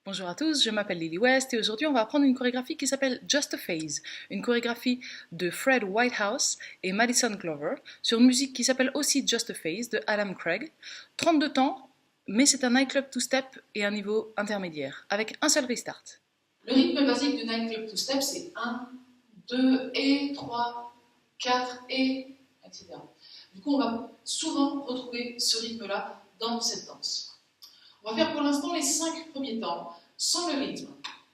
Bonjour à tous, je m'appelle Lily West et aujourd'hui on va apprendre une chorégraphie qui s'appelle Just a Phase, une chorégraphie de Fred Whitehouse et Madison Glover sur une musique qui s'appelle aussi Just a Phase de Adam Craig. 32 temps, mais c'est un nightclub two-step et un niveau intermédiaire, avec un seul restart. Le rythme basique du nightclub two-step c'est 1, 2 et 3, 4 et etc. Du coup on va souvent retrouver ce rythme-là dans cette danse. On va faire pour l'instant les 5 premiers temps sans le rythme.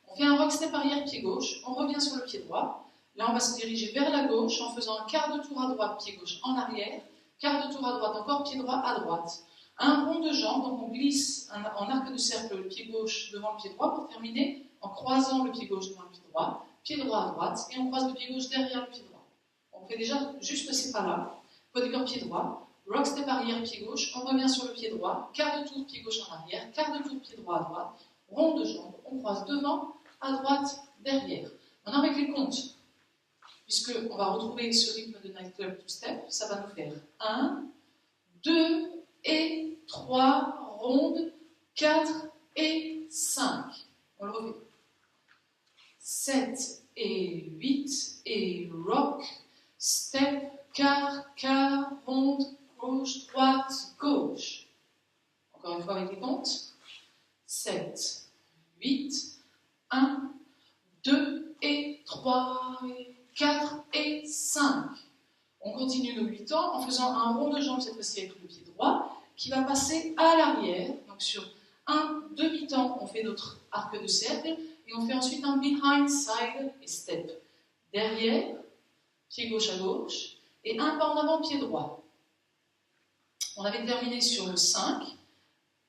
On fait un rock step arrière pied gauche, on revient sur le pied droit. Là, on va se diriger vers la gauche en faisant un quart de tour à droite, pied gauche en arrière, quart de tour à droite, encore pied droit à droite. Un rond de jambe, donc on glisse en arc de cercle le pied gauche devant le pied droit pour terminer en croisant le pied gauche devant le pied droit à droite, et on croise le pied gauche derrière le pied droit. On fait déjà juste ces pas-là, pas de corps pied droit. Rock step arrière, pied gauche, on revient sur le pied droit, quart de tour, pied gauche en arrière, quart de tour, pied droit à droite, rond de jambe, on croise devant, à droite, derrière. Maintenant avec les comptes, puisqu'on va retrouver ce rythme de nightclub two-step, ça va nous faire 1, 2 et 3, ronde, 4 et 5. On le refait. 7 et 8 et rock, step, quart, ronde, gauche, droite, gauche. Encore une fois avec les comptes. 7, 8, 1, 2 et 3, et 4 et 5. On continue nos 8 temps en faisant un rond de jambe, cette fois-ci avec le pied droit, qui va passer à l'arrière. Donc sur un demi-temps, on fait notre arc de cercle, et on fait ensuite un behind, side et step. Derrière, pied gauche à gauche, et un pas en avant, pied droit. On avait terminé sur le 5.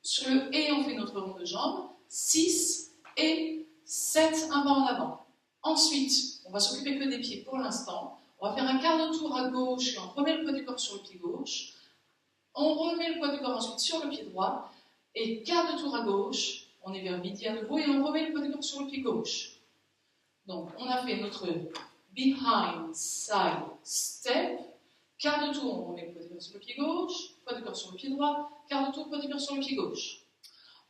Sur le et, on fait notre rond de jambe. 6 et 7, un pas en avant. Ensuite, on va s'occuper que des pieds pour l'instant. On va faire un quart de tour à gauche et on remet le poids du corps sur le pied gauche. On remet le poids du corps ensuite sur le pied droit. Et quart de tour à gauche, on est vers midi à nouveau et on remet le poids du corps sur le pied gauche. Donc, on a fait notre behind, side, step. Quart de tour, on remet le poids du corps sur le pied gauche, poids du corps sur le pied droit, quart de tour, poids du corps sur le pied gauche.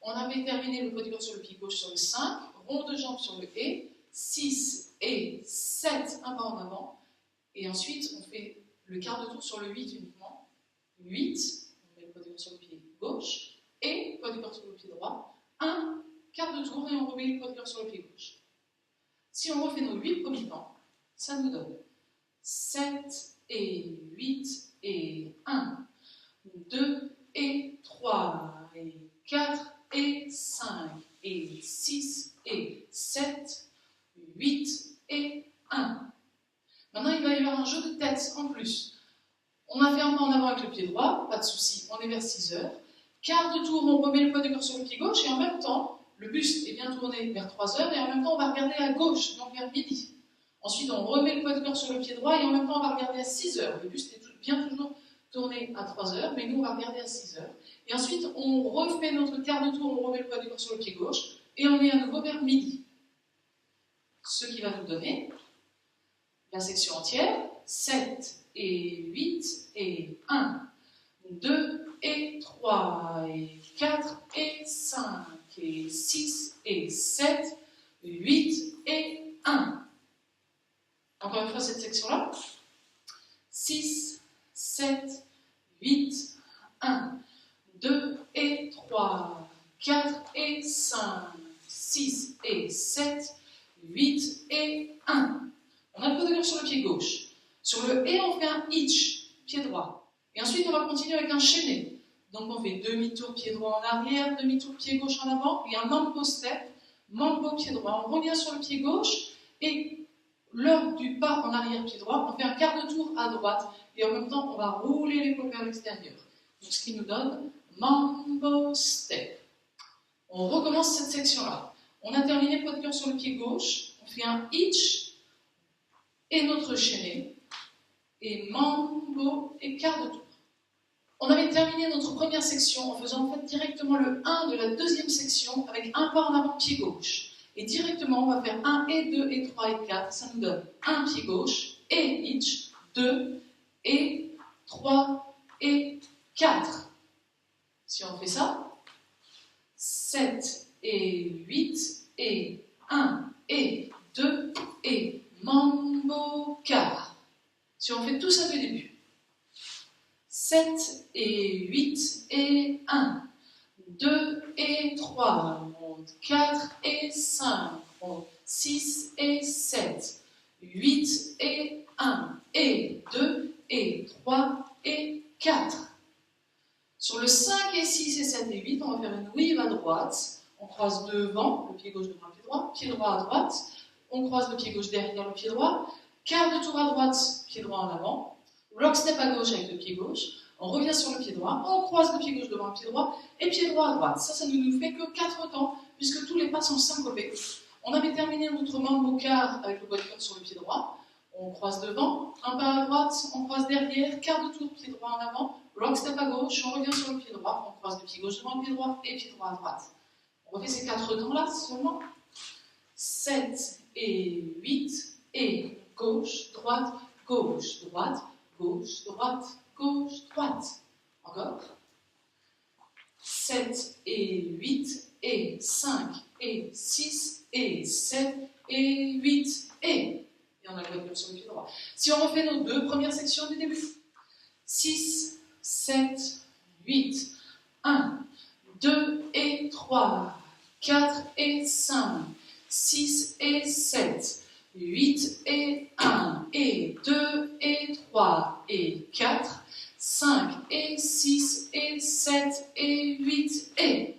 On avait terminé le poids du corps sur le pied gauche sur le 5, rond de jambe sur le et, 6 et 7, un pas en avant. Et ensuite, on fait le quart de tour sur le 8 uniquement. 8, on met le poids du corps sur le pied gauche, et poids du corps sur le pied droit. Un quart de tour et on remet le poids du corps sur le pied gauche. Si on refait nos 8 premiers temps, ça nous donne 7 et 8 et 1, 2 et 3 et 4 et 5 et 6 et 7, 8 et 1. Maintenant, il va y avoir un jeu de tête en plus. On a fait un pas en avant avec le pied droit, pas de souci, on est vers 6 heures. Quart de tour, on remet le poids du corps sur le pied gauche et en même temps, le buste est bien tourné vers 3 heures et en même temps, on va regarder à gauche, donc vers midi. Ensuite, on remet le poids du corps sur le pied droit et en même temps, on va regarder à 6 heures. Le buste est bien toujours tourné à 3 heures, mais nous, on va regarder à 6 heures. Et ensuite, on refait notre quart de tour, on remet le poids du corps sur le pied gauche et on est à nouveau vers midi. Ce qui va nous donner la section entière, 7 et 8 et 1, 2 et 3 et 4 et 5 et 6 et 7, 8 et 1. Encore une fois cette section-là. 6, 7, 8, 1, 2 et 3, 4 et 5, 6 et 7, 8 et 1. On a le poids de corps sur le pied gauche. Sur le et, on fait un hitch, pied droit. Et ensuite, on va continuer avec un chaîné. Donc, on fait demi-tour pied droit en arrière, demi-tour pied gauche en avant, et un mambo step, mambo pied droit. On revient sur le pied gauche, et lors du pas en arrière pied droit, on fait un quart de tour à droite, et en même temps, on va rouler l'épaule vers l'extérieur. Donc, ce qui nous donne mambo step. On recommence cette section-là. On a terminé poids de cœur sur le pied gauche, on fait un hitch, et notre chaîné, et mambo et quart de tour. On avait terminé notre première section en faisant en fait directement le 1 de la deuxième section avec un pas en avant pied gauche. Et directement, on va faire 1 et 2 et 3 et 4. Ça nous donne un pied gauche et hitch, 2 et 3 et 4. Si on fait ça, 7 et 8 et 1 et 2 et mambo quart. Si on fait tout ça du début. 7 et 8 et 1, 2 et 3, monte 4 et 5, monte 6 et 7, 8 et 1 et 2 et 3 et 4. Sur le 5 et 6 et 7 et 8, on va faire une weave à droite. On croise devant, le pied gauche devant le pied droit à droite. On croise le pied gauche derrière le pied droit. Quart de tour à droite, pied droit en avant. Rock step à gauche avec le pied gauche. On revient sur le pied droit. On croise le pied gauche devant le pied droit. Et pied droit à droite. Ça ne nous fait que 4 temps, puisque tous les pas sont syncopés. On avait terminé notre mambo quart avec le doigt de cœur sur le pied droit. On croise devant, un pas à droite, on croise derrière, quart de tour, pied droit en avant. Rock step à gauche, on revient sur le pied droit, on croise le pied gauche devant le pied droit et pied droit à droite. On refait ces 4 temps-là seulement. 7 et 8 et gauche, droite, gauche, droite, gauche, droite, gauche, droite. Encore. 7 et 8 et 5 et 6 et 7 et 8 et on a le doigt sur le pied droit. Si on refait nos 2 premières sections du début. 6, 7, 8, 1, 2 et 3, 4 et 5, 6 et 7, 8 et 1 et 2 et 3 et 4, 5 et 6 et 7 et 8 et...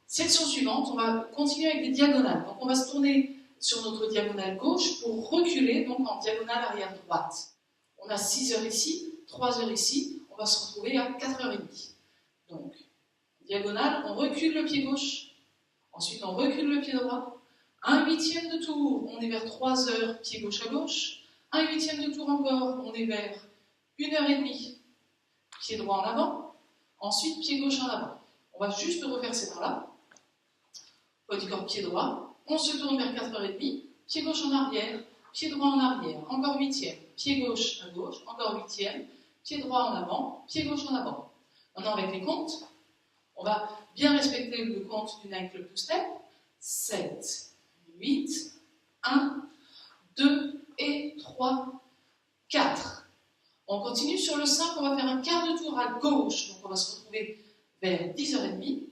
Section suivante, on va continuer avec des diagonales. Donc on va se tourner sur notre diagonale gauche pour reculer donc en diagonale arrière droite. On a 6 heures ici, 3 heures ici, on va se retrouver à 4h30. Donc, diagonale, on recule le pied gauche, ensuite on recule le pied droit, 1/8 de tour, on est vers 3 heures, pied gauche à gauche, 1/8 de tour encore, on est vers 1h30, pied droit en avant, ensuite pied gauche en avant. On va juste refaire ces pas-là, poids du corps pied droit, on se tourne vers 4h30, pied gauche en arrière, pied droit en arrière, encore 8e, pied gauche à gauche, encore 8e, pied droit en avant, pied gauche en avant. Maintenant avec les comptes, on va bien respecter le compte du Nine Club 2 Step. 7, 8, 1, 2 et 3, 4. On continue sur le 5, on va faire un quart de tour à gauche, donc on va se retrouver vers 10h30.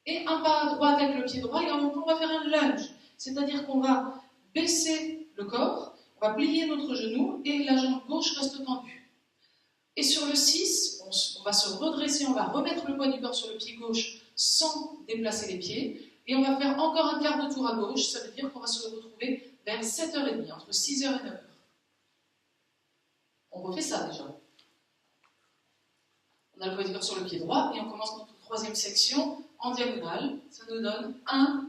Et un pas à droite avec le pied droit, et en même temps on va faire un lunge, c'est-à-dire qu'on va baisser le corps, on va plier notre genou et la jambe gauche reste tendue. Et sur le 6, on va se redresser, on va remettre le poids du corps sur le pied gauche sans déplacer les pieds, et on va faire encore un quart de tour à gauche, ça veut dire qu'on va se retrouver vers 7h30, entre 6h et 9h. On refait ça déjà. On a le poids du corps sur le pied droit, et on commence notre 3e section en diagonale. Ça nous donne 1,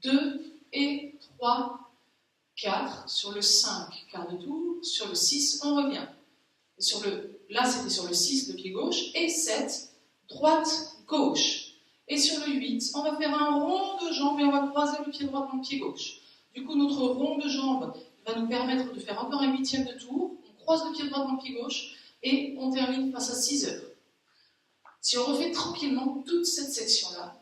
2 et 3, 4. Sur le 5, quart de tour. Sur le 6, on revient. Et là, c'était sur le 6, le pied gauche. Et 7, droite, gauche. Et sur le 8, on va faire un rond de jambes et on va croiser le pied droit dans le pied gauche. Du coup, notre rond de jambes va nous permettre de faire encore 1/8 de tour. On croise le pied droit dans le pied gauche et on termine face à 6 heures. Si on refait tranquillement toute cette section-là,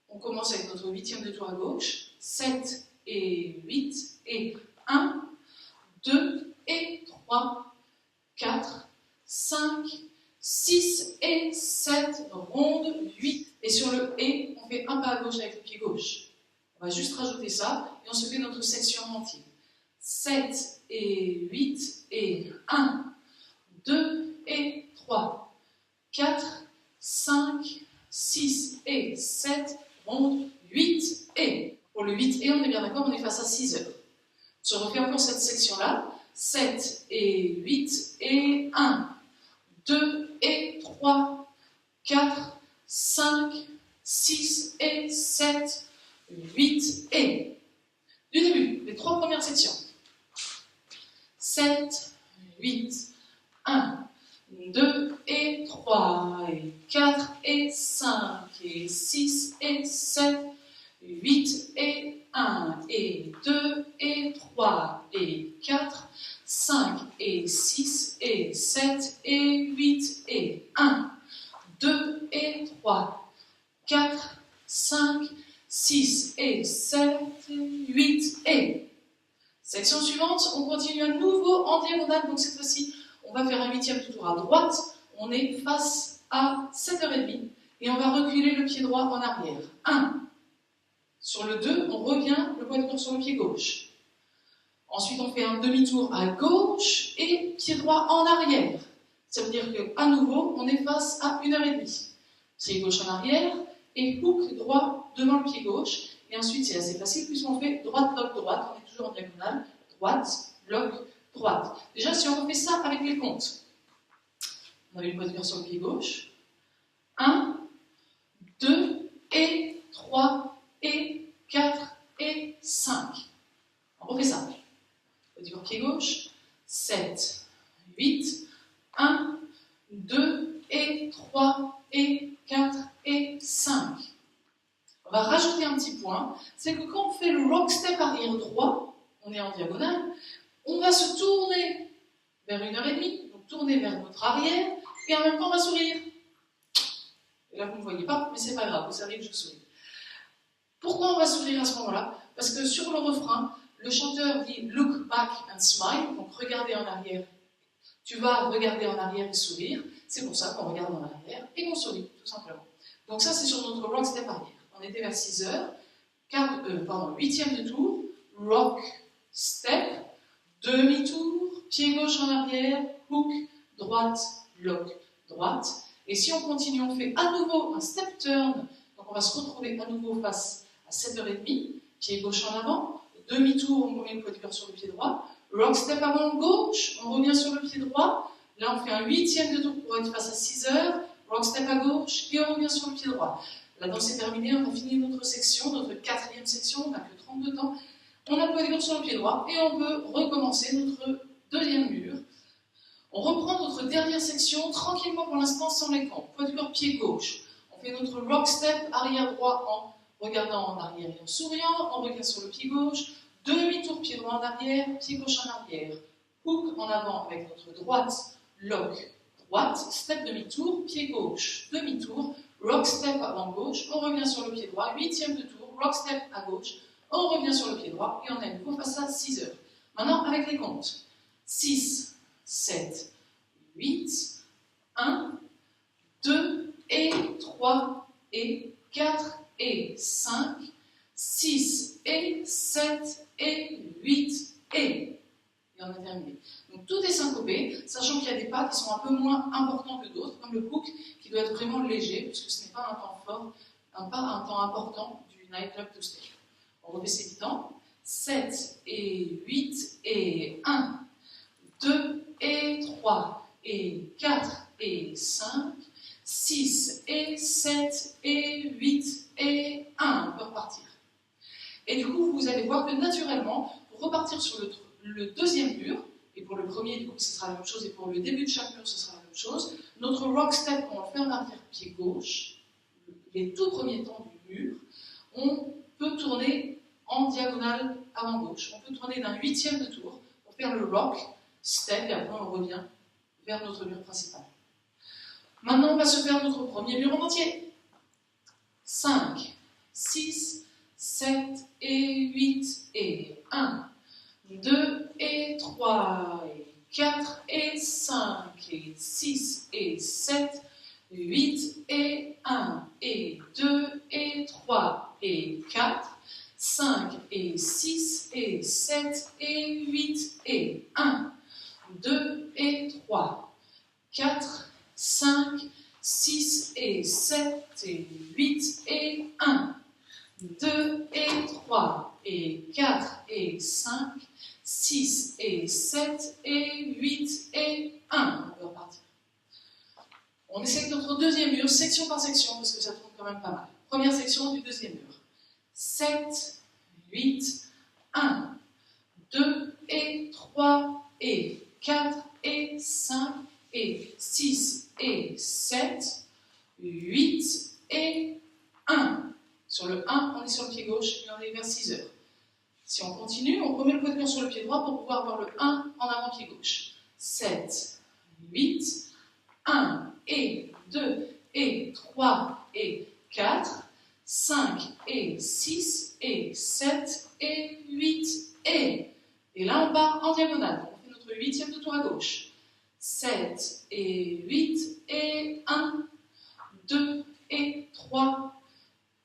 on commence avec notre 8e de tour à gauche, 7 et 8, et 1, 2 et 3, 4, 5, 6 et 7, ronde, 8. Et sur le et, on fait un pas à gauche avec le pied gauche. On va juste rajouter ça, et on se fait notre section entière. 7 et 8, et 1, 2 et 3, 4, 5, 6 et 7, ronde, 8 et. Pour le 8 et, on est bien d'accord, on est face à 6 heures. Je refais encore cette section-là. 7 et 8 et 1, 2 et 3, 4, 5, 6 et 7, 8 et. Du début, les 3 premières sections. 7, 8, 1, 2 et 3, et 4 et 5, et 6 et 7, 8 et 1, et 2 et 3, et 4, 5 et 6 et 7 et 8 et 1, 2 et 3, 4, 5, 6 et 7, 8 et. Section suivante, on continue à nouveau en diagonale, donc cette fois-ci, on va faire un huitième de tour à droite, on est face à 7h30 et on va reculer le pied droit en arrière. 1. Sur le 2, on revient le poids de corps sur le pied gauche. Ensuite, on fait un demi-tour à gauche et pied droit en arrière. Ça veut dire qu'à nouveau, on est face à 1h30. Pied gauche en arrière et hook droit devant le pied gauche. Et ensuite, c'est assez facile puisqu'on fait droite, bloc, droite. On est toujours en diagonale. Droite, bloc, droite. Déjà, si on refait ça avec les comptes, on avait le poids de cœur sur le pied gauche. 1, 2 et 3 et 4 et 5. On refait ça. Poids du corps pied gauche. 7, 8, 1, 2 et 3 et 4 et 5. On va rajouter un petit point, c'est que quand on fait le rock step arrière droit, on est en diagonale, on va se tourner vers 1h30, donc tourner vers notre arrière, et en même temps on va sourire. Et là vous ne voyez pas, mais c'est pas grave, vous savez que je souris. Pourquoi on va sourire à ce moment-là? Parce que sur le refrain, le chanteur dit look back and smile, donc regardez en arrière. Tu vas regarder en arrière et sourire, c'est pour ça qu'on regarde en arrière et qu'on sourit, tout simplement. Donc ça c'est sur notre rock step arrière. On était vers 6h, 8e de tour, rock, step, demi-tour, pied gauche en arrière, hook, droite, bloc, droite. Et si on continue, on fait à nouveau un step turn, donc on va se retrouver à nouveau face à 7h30, pied gauche en avant, demi-tour, on met le poids du cœur sur le pied droit, rock step avant gauche, on revient sur le pied droit, là on fait un 8e de tour pour être face à 6h, rock step à gauche, et on revient sur le pied droit. La danse est terminée, on a fini notre section, notre 4e section, on n'a que 32 temps. On a le poids de corps sur le pied droit et on peut recommencer notre 2e mur. On reprend notre dernière section tranquillement pour l'instant sans les comptes. Poids de corps pied gauche. On fait notre rock step arrière droit en regardant en arrière et en souriant. On revient sur le pied gauche. Demi-tour pied droit en arrière, pied gauche en arrière. Hook en avant avec notre droite, lock, droite, step demi-tour, pied gauche, demi-tour. Rock step avant gauche, on revient sur le pied droit, 8e de tour, rock step à gauche, on revient sur le pied droit et on est à nouveau face à 6h. Maintenant, avec les comptes. 6, 7, 8, 1, 2 et 3 et 4 et 5, 6 et 7 et 8 et on a terminé. Donc tout est syncopé, sachant qu'il y a des pas qui sont un peu moins importants que d'autres, comme le hook, qui doit être vraiment léger, puisque ce n'est pas un temps fort, pas un temps important du nightclub two step. On refait ces 8 temps. 7 et 8 et 1, 2 et 3 et 4 et 5, 6 et 7 et 8 et 1. On peut repartir. Et du coup, vous allez voir que naturellement, pour repartir sur le 2e mur, et pour le premier, du coup, ce sera la même chose, et pour le début de chaque mur, ce sera la même chose, notre rock step, on le fait en arrière pied gauche, les tout premiers temps du mur, on peut tourner en diagonale avant gauche. On peut tourner d'un 8e de tour pour faire le rock step, et après on revient vers notre mur principal. Maintenant, on va se faire notre premier mur en entier. 5, 6, 7 et 8 et 1, 2 et 3 et 4 et 5 et 6 et 7, 8 et 1 et 2 et 3 et 4, 5 et 6 et 7 et 8 et 1, 2 et 3, 4, 5, 6 et 7 et 8 et 1, 2 et 3 et 4 et 5, 6 et 7 et 8 et 1. On peut repartir. On essaie notre 2e mur, section par section, parce que ça tourne quand même pas mal. Première section du 2e mur. 7, 8, 1, 2 et 3 et 4 et 5 et 6 et 7, 8 et 1. Sur le 1, on est sur le pied gauche et on est vers 6h. Si on continue, on remet le poids de cœur sur le pied droit pour pouvoir voir le 1 en avant pied gauche. 7, 8, 1 et 2 et 3 et 4, 5 et 6 et 7 et 8 et... Et là, on part en diagonale. On fait notre 8e de tour à gauche. 7 et 8 et 1, 2 et 3,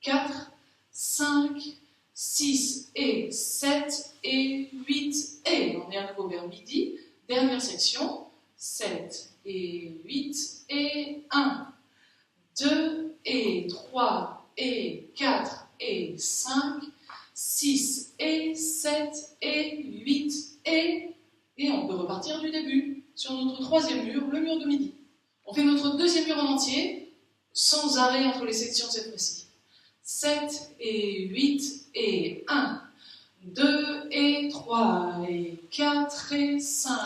4, 5, 6 et 7 et 8 et... On est à nouveau vers midi. Dernière section. 7 et 8 et 1, 2 et 3 et 4 et 5, 6 et 7 et 8 et on peut repartir du début sur notre 3e mur, le mur de midi. On fait notre 2e mur en entier, sans arrêt entre les sections cette fois-ci. 7 et 8 et 1, 2 et 3 et 4 et 5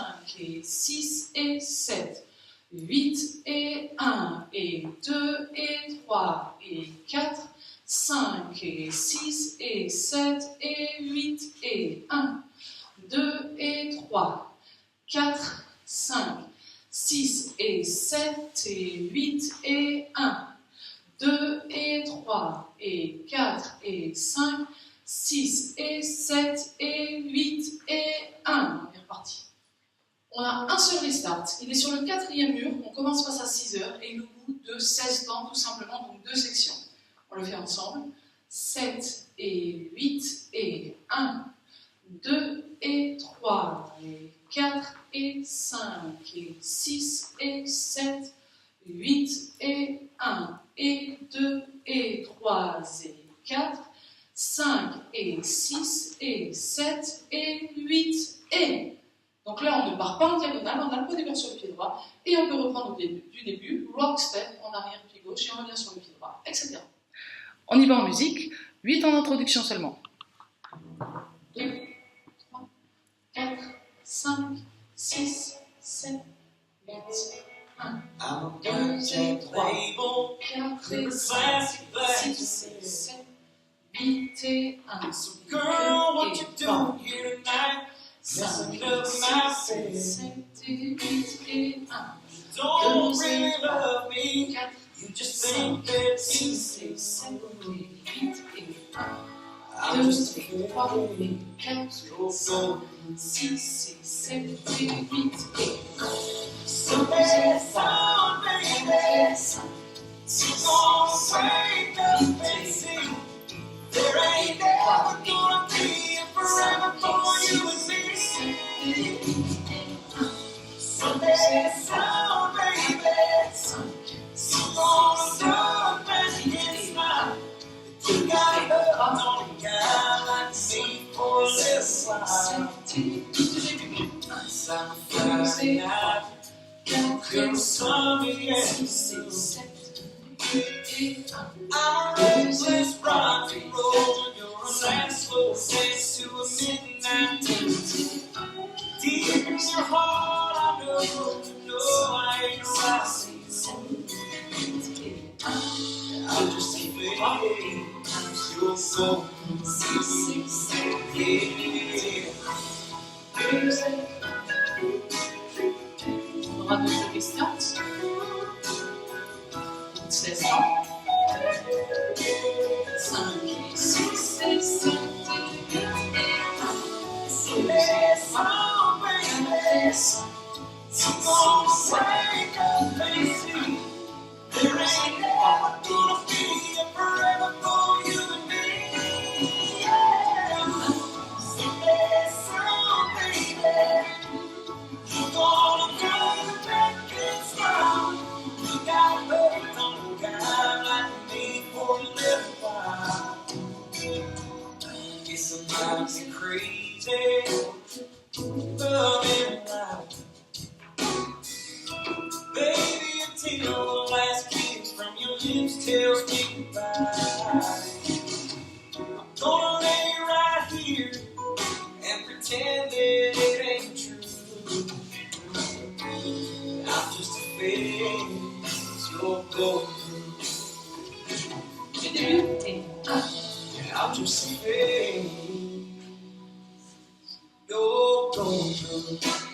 et 6 et 7, 8 et 1 et 2 et 3 et 4, 5 et 6 et 7 et 8 et 1, 2 et 3, 4, 5, 6 et 7 et 8 et 1, 2 et 3 et 4 et 5, 6 et 7 et 8 et 1. On est reparti. On a un seul restart. Il est sur le 4e mur. On commence face à 6 heures et il nous coûte de 16 temps, tout simplement, donc 2 sections. On le fait ensemble. 7 et 8 et 1, 2 et 3 et 4 et 5 et 6 et 7, 8 et 1 et 2 et 3 et 4, 5 et 6 et 7 et 8 et... Donc là, on ne part pas en diagonale, on a le point départ sur le pied droit et on peut reprendre du début, rock step en arrière pied gauche et on revient sur le pied droit, etc. On y va en musique, 8 en introduction seulement. 2, 3, 4, 5, 6, 7, 8, 1, 2 et 3, 4 et 5, 6 et 7, 8 et 1, 2 et 3, 5 et 6 et 7 et 8 et 1, 2 et 3, 4, 5 et 6 et 7 et 8 et 1, 2 et 3 et 4, 5, 6 et 7 et 8 et 1. So there's some baby, she's gonna wake up and see there ain't never gonna be a forever for you and me. So there's some baby, she's gonna look back and smile. You got love on a guy like me for a little while. I'm Friday night. There was something else. I'm a restless rock and roll. You're a last slow dance to a midnight dance. Deep in your heart, I know I ain't right. I'm just a fade. You're so on aura notre restart. 16 ans. 5 et 6 et 7 et 8 et 1. 2 et 3, 4 et 5. You're gonna wake up and see there ain't never gonna be a forever for you and me. Yeah. So there's some baby. You're gonna go back and smile. You got love on a guy like me for a little while. Guess I'm not so crazy, loving life. Baby, until the last kiss from your lips tells me goodbye. I'm gonna lay right here and pretend that it ain't true. I'm just a phase you're going through. I'm just a phase you're going through.